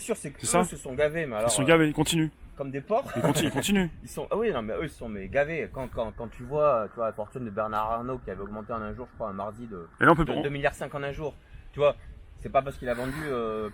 sûr, c'est que ça eux se sont gavés, mais Ils alors sont gavés, ils continuent. comme des porcs. Ils continuent. Ils sont, ah oui, non, mais eux, ils sont mais gavés. Quand tu vois la fortune de Bernard Arnault qui avait augmenté en un jour, je crois, un mardi Et là, on peut de 2,5 milliards en un jour. Tu vois, c'est pas parce qu'il a vendu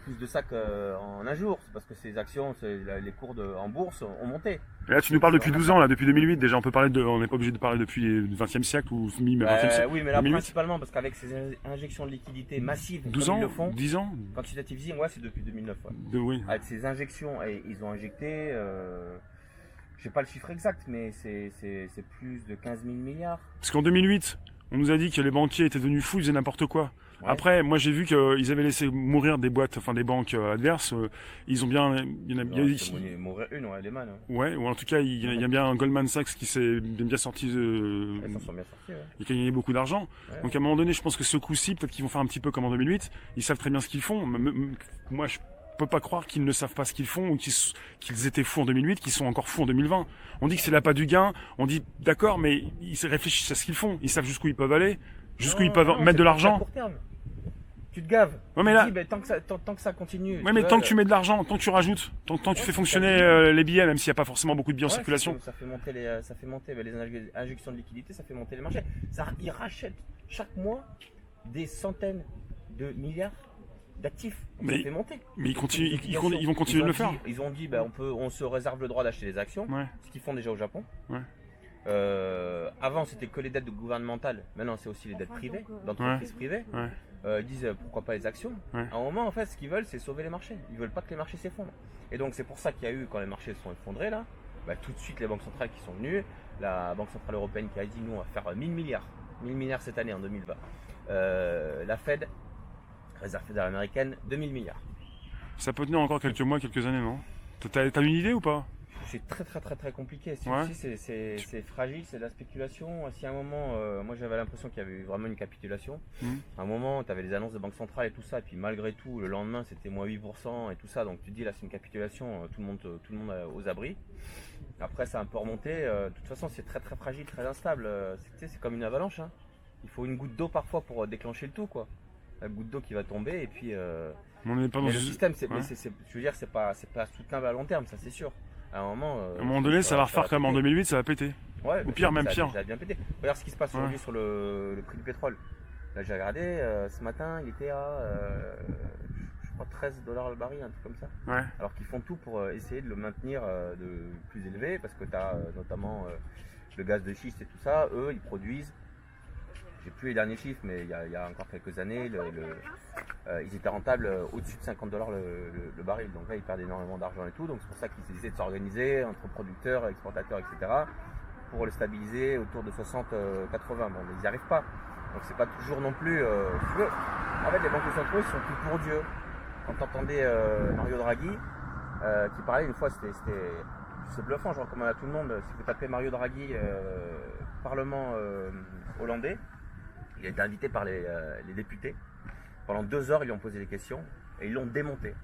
plus de sacs en un jour, c'est parce que ses actions, les cours en bourse ont monté. Et là, tu nous parles depuis 12 ans, là, depuis 2008. Déjà, on n'est pas obligé de parler depuis le 20e siècle ou mi-20e siècle. Oui, mais là, 2008. principalement parce qu'avec ces injections de liquidité massives, 12 comme ans ils le font, 10 ans quantitative easing, ouais, c'est depuis 2009. Ouais. Oui. Avec ces injections, et ils ont injecté, je sais pas le chiffre exact, mais c'est plus de 15 000 milliards. Parce qu'en 2008, on nous a dit que les banquiers étaient devenus fous, ils faisaient n'importe quoi. Ouais. Après, moi j'ai vu qu'ils avaient laissé mourir des boîtes, enfin des banques adverses. Ils ont bien, il y en a, Mourir une, ouais, Lehman. Hein. ouais, ou en tout cas il y a bien un Goldman Sachs qui s'est bien sorti, Ils s'en sont bien sortis. Ouais. et qui a gagné beaucoup d'argent. Ouais. Donc à un moment donné, je pense que ce coup-ci, peut-être qu'ils vont faire un petit peu comme en 2008. Ils savent très bien ce qu'ils font. Moi, je peux pas croire qu'ils ne savent pas ce qu'ils font ou qu'ils étaient fous en 2008, qu'ils sont encore fous en 2020. On dit que c'est l'appât du gain. On dit d'accord, mais ils réfléchissent à ce qu'ils font. Ils savent jusqu'où ils peuvent aller, jusqu'où ils peuvent mettre de l'argent. À court terme. Tu te gaves. Ouais, mais là, tant que ça continue. ouais, mais tant que tu mets de l'argent, tant que tu rajoutes, tant que tu fais fonctionner les billets, même s'il n'y a pas forcément beaucoup de billets en circulation. Ça fait monter les injections de liquidités, ça fait monter les marchés. Ils rachètent chaque mois des centaines de milliards d'actifs. Ça fait monter. Mais ils vont continuer de le faire. Ils ont dit, on se réserve le droit d'acheter des actions, ce qu'ils font déjà au Japon. Ouais. Avant, c'était que les dettes gouvernementales. Maintenant, c'est aussi les dettes privées, d'entreprises privées. Ouais. Ils disent pourquoi pas les actions. Ouais. À un moment, en fait, ce qu'ils veulent, c'est sauver les marchés. Ils veulent pas que les marchés s'effondrent. Et donc, c'est pour ça qu'il y a eu, quand les marchés se sont effondrés, là, tout de suite, les banques centrales qui sont venues, la Banque Centrale Européenne qui a dit, nous, on va faire 1000 milliards. 1000 milliards cette année, en 2020. La Fed, Réserve fédérale américaine, 2000 milliards. Ça peut tenir encore quelques mois, quelques années, non? T'as une idée ou pas? C'est très compliqué. Ouais. C'est fragile, c'est de la spéculation. Si à un moment, moi j'avais l'impression qu'il y avait eu vraiment une capitulation. À un moment, tu avais les annonces de banque centrale et tout ça, et puis malgré tout, le lendemain c'était moins 8% et tout ça. Donc tu te dis là c'est une capitulation, tout le monde aux abris. Après ça a un peu remonté. De toute façon, c'est très fragile, très instable. C'est comme une avalanche. Hein. Il faut une goutte d'eau parfois pour déclencher le tout, quoi. La goutte d'eau qui va tomber et puis. On n'est pas dans le système, je veux dire, c'est pas soutenable à long terme, ça c'est sûr. À un moment donné, ça va refaire comme en 2008, ça va péter. Ouais, ou pire, même pire. Ça a bien pété. Regarde ce qui se passe aujourd'hui sur le prix du pétrole. Là, j'ai regardé, ce matin, il était à, je crois, $13 le baril, un truc comme ça. Ouais. Alors qu'ils font tout pour essayer de le maintenir de plus élevé, parce que tu as notamment le gaz de schiste et tout ça. Eux, ils produisent, j'ai plus les derniers chiffres, mais il y a encore quelques années, ils étaient rentables au-dessus de $50 le baril. Donc là, ils perdent énormément d'argent et tout. Donc c'est pour ça qu'ils essaient de s'organiser entre producteurs, exportateurs, etc. pour le stabiliser autour de 60-80. Bon, mais ils n'y arrivent pas. Donc c'est pas toujours non plus. Tu veux. En fait, les banques centrales sont plus pour Dieu. Quand t'entendais Mario Draghi qui parlait une fois, c'est bluffant. Je recommande à tout le monde. Si vous tapez Mario Draghi, Parlement hollandais, il a été invité par les députés. Pendant 2 heures, ils lui ont posé des questions et ils l'ont démonté.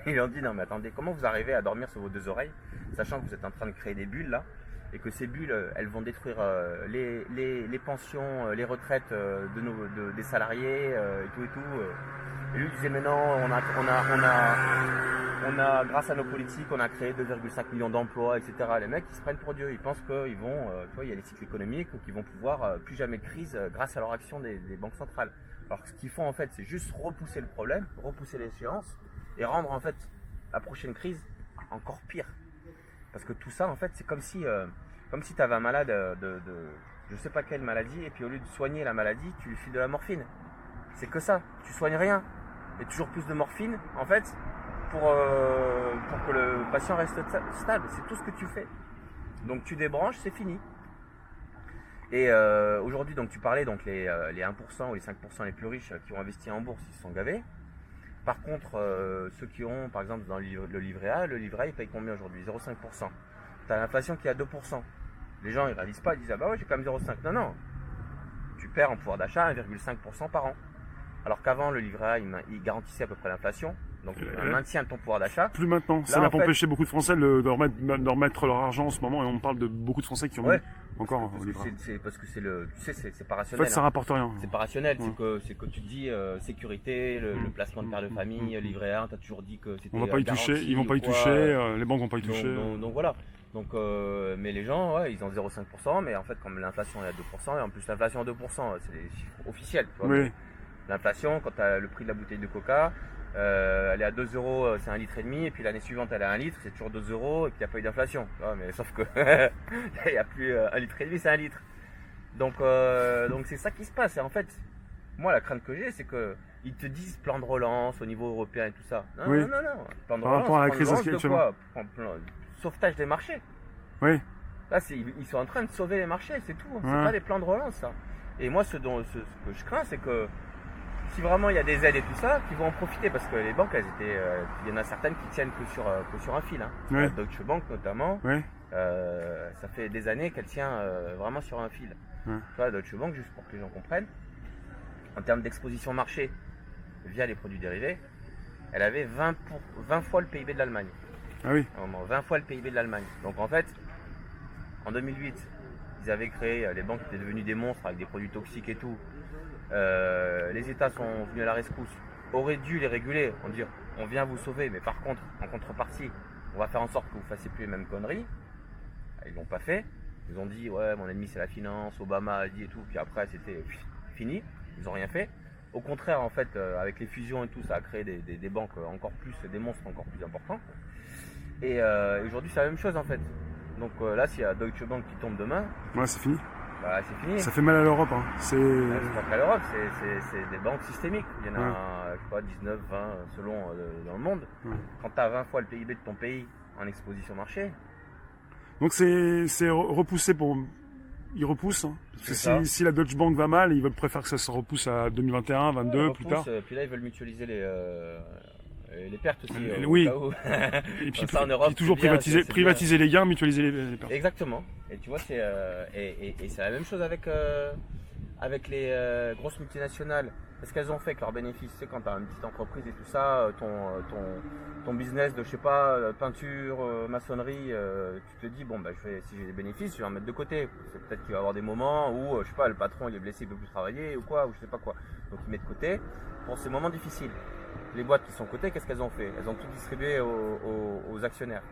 Ils lui ont dit non mais attendez, comment vous arrivez à dormir sur vos 2 oreilles, sachant que vous êtes en train de créer des bulles là, et que ces bulles, elles vont détruire les pensions, les retraites des salariés et tout. Et lui il disait mais non, on a grâce à nos politiques, on a créé 2,5 millions d'emplois, etc. Les mecs ils se prennent pour Dieu, ils pensent qu'ils vont, tu vois, il y a les cycles économiques, ou qu'ils vont pouvoir plus jamais de crise grâce à leur action des banques centrales. Alors ce qu'ils font en fait, c'est juste repousser le problème, repousser l'échéance et rendre en fait la prochaine crise encore pire. Parce que tout ça en fait, c'est comme si tu avais un malade de je sais pas quelle maladie et puis au lieu de soigner la maladie, tu lui files de la morphine. C'est que ça, tu soignes rien. Et toujours plus de morphine en fait pour que le patient reste stable. C'est tout ce que tu fais. Donc tu débranches, c'est fini. Et aujourd'hui, donc tu parlais, donc les 1% ou les 5% les plus riches qui ont investi en bourse, ils se sont gavés. Par contre, ceux qui ont, par exemple, dans le livret A, il paye combien aujourd'hui? 0,5%. Tu as l'inflation qui est à 2%. Les gens, ils réalisent pas, ils disent ah bah ouais, j'ai quand même 0,5%. Non. Tu perds en pouvoir d'achat 1,5% par an. Alors qu'avant, le livret A, il garantissait à peu près l'inflation. donc un maintien de ton pouvoir d'achat. Plus maintenant. Ça n'a pas empêché beaucoup de Français de remettre leur argent en ce moment, et on parle de beaucoup de Français qui ont mis encore au livret. C'est parce que c'est pas En rationnel. fait, ça rapporte rien. C'est pas rationnel, c'est que tu te dis sécurité, le placement de père de famille, livret A, t'as toujours dit que c'était. On va pas y toucher, ils vont pas y toucher, les banques vont pas y toucher. Donc voilà. Donc, mais les gens, ils ont 0,5%, mais en fait, comme l'inflation est à 2%, et en plus l'inflation à 2%, c'est les chiffres officiels. Tu vois, oui. L'inflation, quand tu as le prix de la bouteille de coca, elle est à 2 euros, c'est 1,5 litre, et puis l'année suivante, elle est à 1 litre, c'est toujours 2 euros, et puis il n'y a pas eu d'inflation. Mais sauf que il n'y a plus 1,5 litre, c'est 1 litre. Donc c'est ça qui se passe. Et en fait, moi, la crainte que j'ai, c'est que ils te disent plan de relance au niveau européen et tout ça. Non. Plan de Par rapport à la crise actuellement. Sauvetage des marchés. Oui. Là, ils sont en train de sauver les marchés, c'est tout. C'est pas des plans de relance, ça. Et moi, ce que je crains, c'est que si vraiment il y a des aides et tout ça, qu'ils vont en profiter, parce que les banques, il y en a certaines qui tiennent que sur un fil. Hein. Oui. Deutsche Bank notamment, oui. ça fait des années qu'elle tient vraiment sur un fil. Oui. Tu vois, Deutsche Bank, juste pour que les gens comprennent, en termes d'exposition marché via les produits dérivés, elle avait 20 fois le PIB de l'Allemagne. Ah oui. 20 fois le PIB de l'Allemagne. Donc en fait, en 2008, ils avaient créé, les banques étaient devenues des monstres avec des produits toxiques et tout. Les États sont venus à la rescousse, auraient dû les réguler, on dire on vient vous sauver, mais par contre, en contrepartie, on va faire en sorte que vous fassiez plus les mêmes conneries. Ils l'ont pas fait. Ils ont dit ouais, mon ennemi c'est la finance, Obama a dit et tout, puis après c'était fini. Ils ont rien fait. Au contraire, en fait, avec les fusions et tout, ça a créé des banques encore plus, des monstres encore plus importants. Et aujourd'hui, c'est la même chose en fait. Donc là, s'il y a Deutsche Bank qui tombe demain, ouais, c'est fini. Bah, c'est fini. Ça fait mal à l'Europe. Hein. C'est pas qu'à l'Europe, c'est des banques systémiques. Il y en a, je sais pas, 19, 20 selon dans le monde. Quand tu as 20 fois le PIB de ton pays en exposition marché. Donc c'est repoussé pour. Ils repoussent. Hein. Parce que si la Deutsche Bank va mal, ils veulent préférer que ça se repousse à 2021, 2022, plus tard. Puis là, ils veulent mutualiser les pertes aussi. Oui. Et puis ça, en Europe, puis toujours privatiser les gains, mutualiser les pertes. Exactement. Et tu vois, c'est la même chose avec les grosses multinationales. Qu'est-ce qu'elles ont fait avec leurs bénéfices? C'est quand tu as une petite entreprise et tout ça, ton business de, je sais pas, peinture, maçonnerie, tu te dis, bon, bah, si j'ai des bénéfices, je vais en mettre de côté. C'est peut-être qu'il va y avoir des moments où, je sais pas, le patron il est blessé, il peut plus travailler ou quoi, ou je sais pas quoi. Donc il met de côté pour ces moments difficiles. Les boîtes qui sont cotées, qu'est-ce qu'elles ont fait? Elles ont tout distribué aux actionnaires,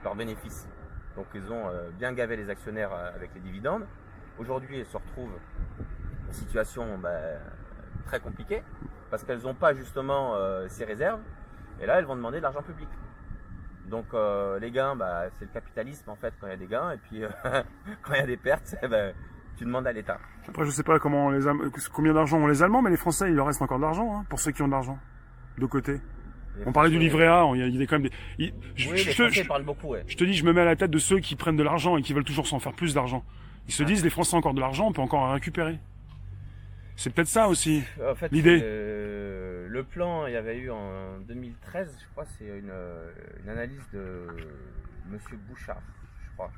leurs bénéfices. Donc ils ont bien gavé les actionnaires avec les dividendes. Aujourd'hui, elles se retrouvent en situation très compliquée parce qu'elles n'ont pas justement ces réserves. Et là, elles vont demander de l'argent public. Donc les gains, c'est le capitalisme en fait quand il y a des gains. Et puis quand il y a des pertes, tu demandes à l'État. Après, je sais pas combien d'argent ont les Allemands, mais les Français, il leur reste encore de l'argent, hein, pour ceux qui ont de l'argent de côté. On parlait du livret A, il y a quand même des. Les Français parlent beaucoup, ouais. Je te dis, je me mets à la tête de ceux qui prennent de l'argent et qui veulent toujours s'en faire plus d'argent. Ils se disent, les Français ont encore de l'argent, on peut encore en récupérer. C'est peut-être ça aussi, en fait, l'idée. Le plan, il y avait eu en 2013, je crois, c'est une analyse de Monsieur Bouchard, je crois,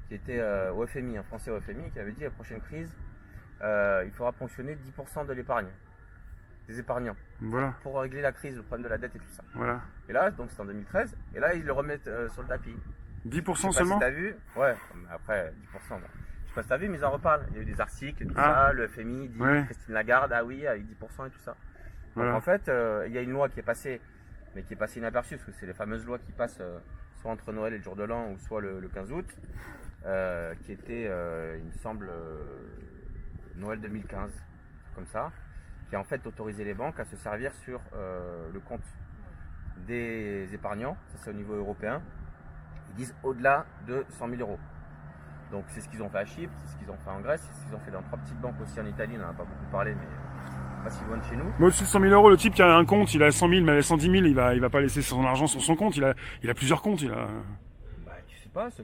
qui était au FMI, un Français au FMI, qui avait dit la prochaine crise, il faudra ponctionner 10% de l'épargne. Des épargnants. Voilà. Pour régler la crise, le problème de la dette et tout ça. Voilà. Et là, donc c'est en 2013, et là ils le remettent sur le tapis. 10% seulement? Si t'as vu, ouais, après 10%. Bon. Je sais pas si t'as vu, mais ils en reparlent. Il y a eu des articles et tout ça, le FMI dit, Christine Lagarde, ah oui, avec 10% et tout ça. Voilà. Donc en fait, il y a une loi qui est passée, mais qui est passée inaperçue, parce que c'est les fameuses lois qui passent soit entre Noël et le jour de l'an, ou soit le 15 août, qui était, il me semble, Noël 2015, comme ça, qui a en fait autorisé les banques à se servir sur le compte des épargnants, ça c'est au niveau européen, ils disent au-delà de 100 000 euros. Donc c'est ce qu'ils ont fait à Chypre, c'est ce qu'ils ont fait en Grèce, c'est ce qu'ils ont fait dans 3 petites banques aussi en Italie, on n'en a pas beaucoup parlé, mais pas si loin de chez nous. Mais au-dessus de 100 000 euros, le type qui a un compte, il a 100 000, mais avec 110 000, il va pas laisser son argent sur son compte, il a plusieurs comptes, tu sais pas, je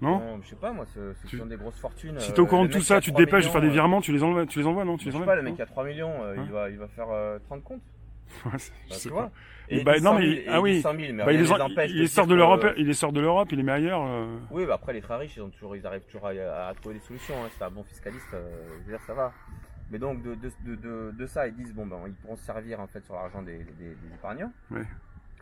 sais pas moi, ceux qui ont des grosses fortunes. Si t'es au courant de tout ça, tu te dépêches de faire des virements, tu les envoies, non? Je sais pas, le mec qui a 3 millions, il va faire 30 comptes. Ouais, je sais pas. Et non mais oui, 100 000, mais il les sort de l'Europe, il les met ailleurs. Oui, après les très riches, ils arrivent toujours à trouver des solutions. Hein. C'est un bon fiscaliste, je veux dire ça va. Mais donc de ça, ils disent bon ils pourront se servir en fait sur l'argent des épargnants. Ouais.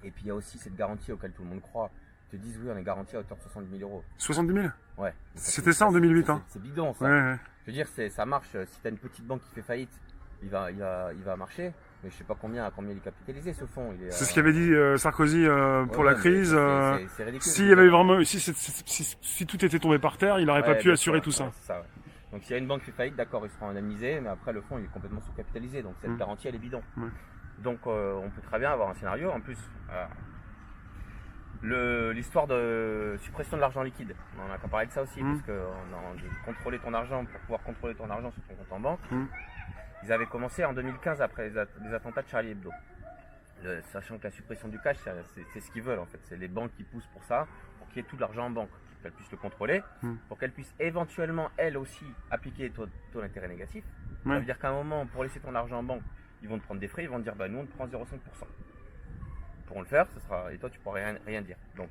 Et puis il y a aussi cette garantie auquel tout le monde croit. Ils te disent oui, on est garanti à hauteur de 70 000 euros. 70 000? Ouais. C'était ça en 2008, hein. C'est bidon, ça. Ouais, ouais. Je veux dire, ça marche. Si tu as une petite banque qui fait faillite, il va marcher. Mais je sais pas combien il est capitalisé, ce fonds. C'est ce qu'avait dit Sarkozy pour la crise. C'est ridicule. S'il y avait vraiment, si tout était tombé par terre, il n'aurait pas pu assurer tout ça. Ouais. Donc s'il y a une banque qui fait faillite, d'accord, ils seront indemnisés, mais après le fonds il est complètement sous-capitalisé. Donc cette garantie, elle est bidon. Donc on peut très bien avoir un scénario. En plus, l'histoire de suppression de l'argent liquide, on a parlé de ça aussi, parce que de contrôler ton argent, pour pouvoir contrôler ton argent sur ton compte en banque, ils avaient commencé en 2015 après les attentats de Charlie Hebdo. Sachant que la suppression du cash, c'est ce qu'ils veulent en fait, c'est les banques qui poussent pour ça, pour qu'il y ait tout l'argent en banque, pour qu'elles puissent le contrôler, pour qu'elles puissent éventuellement elles aussi appliquer taux d'intérêt négatif. Ça veut dire qu'à un moment, pour laisser ton argent en banque, ils vont te prendre des frais, ils vont te dire bah nous on te prend 0,5%. Pour le faire, et toi tu pourras rien dire. Donc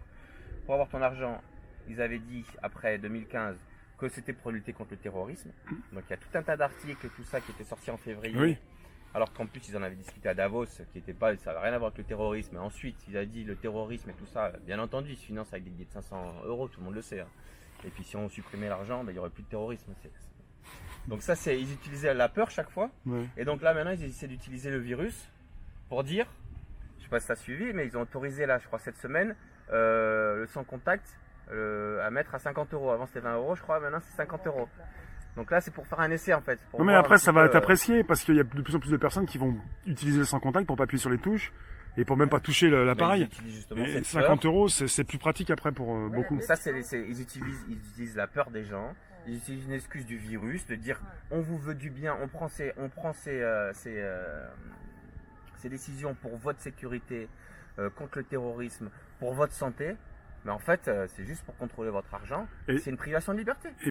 pour avoir ton argent, ils avaient dit après 2015 que c'était pour lutter contre le terrorisme. Donc il y a tout un tas d'articles et tout ça qui étaient sortis en février. Oui. Alors qu'en plus ils en avaient discuté à Davos, ça n'avait rien à voir avec le terrorisme. Ensuite, ils avaient dit le terrorisme et tout ça, bien entendu, ils se financent avec des billets de 500 €, tout le monde le sait. Hein. Et puis si on supprimait l'argent, il n'y aurait plus de terrorisme. Donc ça, ils utilisaient la peur chaque fois. Ouais. Et donc là maintenant, ils essaient d'utiliser le virus pour dire, je ne sais pas si ça a suivi, mais ils ont autorisé là, je crois cette semaine, le sans contact à mettre à 50 €. Avant c'était 20 €, je crois, maintenant c'est 50 €. Donc là, c'est pour faire un essai en fait. Non, mais après, ça va être apprécié parce qu'il y a de plus en plus de personnes qui vont utiliser le sans contact pour pas appuyer sur les touches et pour même pas toucher l'appareil. Et 50 €, c'est plus pratique après pour beaucoup. Mais ça, ils utilisent la peur des gens. Ils utilisent une excuse du virus de dire on vous veut du bien, on prend ces décisions pour votre sécurité, contre le terrorisme, pour votre santé. Mais en fait, c'est juste pour contrôler votre argent. C'est une privation de liberté.